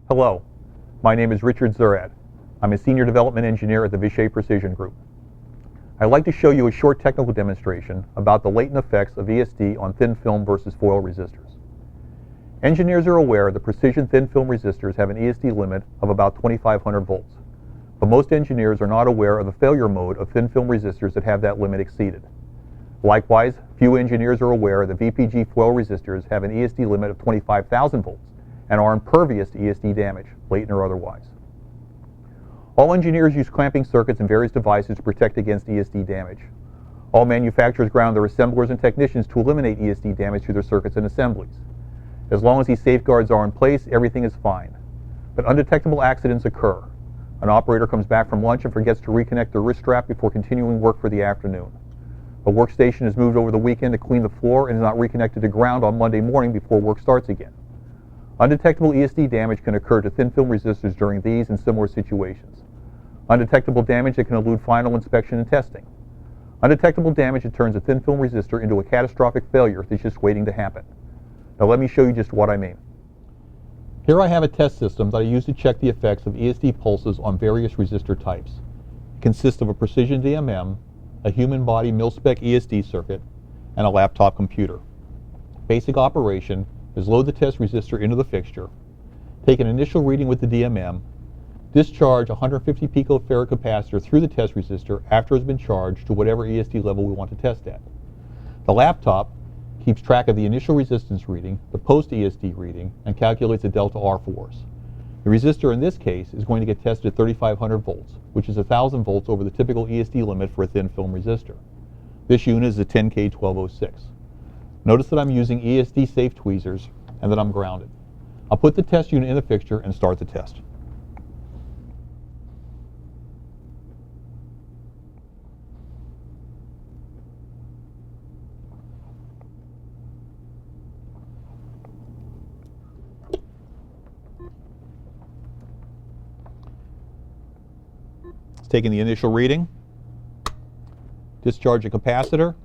Hello, my name is Richard Zurad. I'm a Senior Development Engineer at the Vishay Precision Group. I'd like to show you a short technical demonstration about the latent effects of ESD on thin film versus foil resistors. Engineers are aware that precision thin film resistors have an ESD limit of about 2500 volts, but most engineers are not aware of the failure mode of thin film resistors that have that limit exceeded. Likewise, few engineers are aware that VPG foil resistors have an ESD limit of 25,000 volts and are impervious to ESD damage, latent or otherwise. All engineers use clamping circuits and various devices to protect against ESD damage. All manufacturers ground their assemblers and technicians to eliminate ESD damage through their circuits and assemblies. As long as these safeguards are in place, everything is fine. But undetectable accidents occur. An operator comes back from lunch and forgets to reconnect their wrist strap before continuing work for the afternoon. A workstation is moved over the weekend to clean the floor and is not reconnected to ground on Monday morning before work starts again. Undetectable ESD damage can occur to thin film resistors during these and similar situations. Undetectable damage that can elude final inspection and testing. Undetectable damage that turns a thin film resistor into a catastrophic failure that's just waiting to happen. Now let me show you just what I mean. Here I have a test system that I use to check the effects of ESD pulses on various resistor types. It consists of a precision DMM, a human body mil-spec ESD circuit, and a laptop computer. Basic operation is load the test resistor into the fixture, take an initial reading with the DMM, discharge a 150 picofarad capacitor through the test resistor after it's been charged to whatever ESD level we want to test at. The laptop keeps track of the initial resistance reading, the post-ESD reading, and calculates the delta R for us. The resistor in this case is going to get tested at 3500 volts, which is 1000 volts over the typical ESD limit for a thin film resistor. This unit is a 10K1206. Notice that I'm using ESD safe tweezers and that I'm grounded. I'll put the test unit in the fixture and start the test. It's taking the initial reading, discharge a capacitor,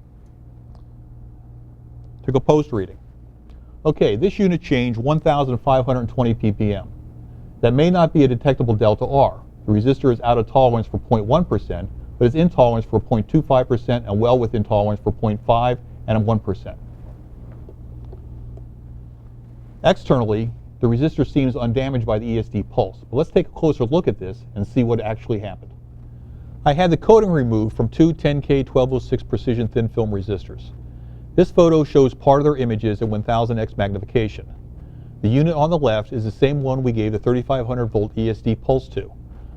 took a post reading. Okay, this unit changed 1,520 ppm. That may not be a detectable delta R. The resistor is out of tolerance for 0.1%, but is in tolerance for 0.25% and well within tolerance for 0.5 and 1%. Externally, the resistor seems undamaged by the ESD pulse, but let's take a closer look at this and see what actually happened. I had the coating removed from two 10K1206 precision thin film resistors. This photo shows part of their images at 1000x magnification. The unit on the left is the same one we gave the 3500 volt ESD pulse to.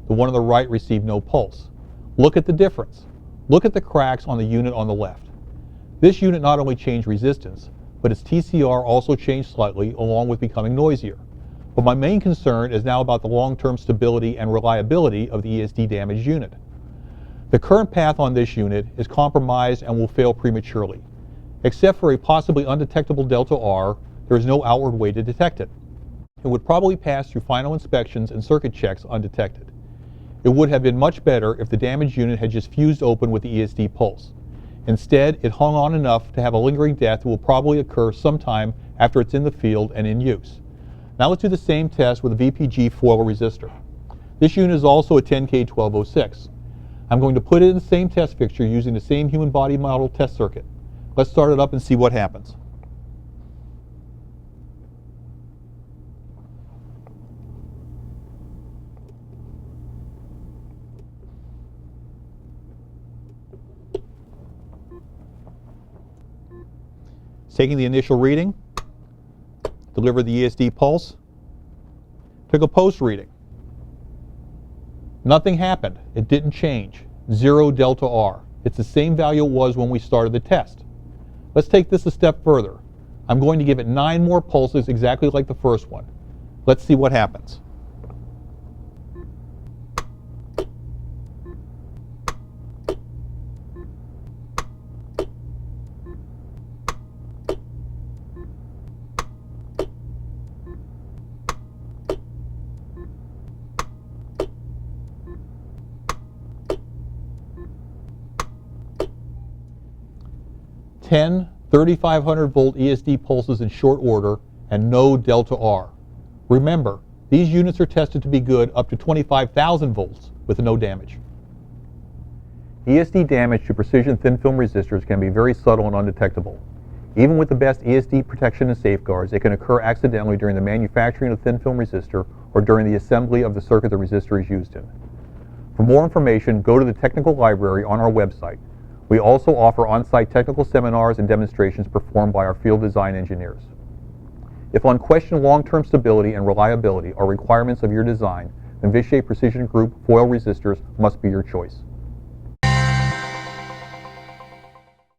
The one on the right received no pulse. Look at the difference. Look at the cracks on the unit on the left. This unit not only changed resistance, but its TCR also changed slightly along with becoming noisier. But my main concern is now about the long-term stability and reliability of the ESD damaged unit. The current path on this unit is compromised and will fail prematurely. Except for a possibly undetectable delta R, there is no outward way to detect it. It would probably pass through final inspections and circuit checks undetected. It would have been much better if the damaged unit had just fused open with the ESD pulse. Instead, it hung on enough to have a lingering death that will probably occur sometime after it's in the field and in use. Now let's do the same test with a VPG foil resistor. This unit is also a 10K1206. I'm going to put it in the same test fixture using the same human body model test circuit. Let's start it up and see what happens. It's taking the initial reading, delivered the ESD pulse, took a post reading. Nothing happened. It didn't change. 0 delta R. It's the same value it was when we started the test. Let's take this a step further. I'm going to give it 9 more pulses exactly like the first one. Let's see what happens. Ten 3500 volt ESD pulses in short order and no delta R. Remember, These units are tested to be good up to 25,000 volts with no damage. ESD damage to precision thin film resistors can be very subtle and undetectable. Even with the best ESD protection and safeguards, it can occur accidentally during the manufacturing of thin film resistor or during the assembly of the circuit the resistor is used in. For more information, go to the technical library on our website. We also offer on-site technical seminars and demonstrations performed by our field design engineers. If unquestioned long-term stability and reliability are requirements of your design, then Vishay Precision Group foil resistors must be your choice.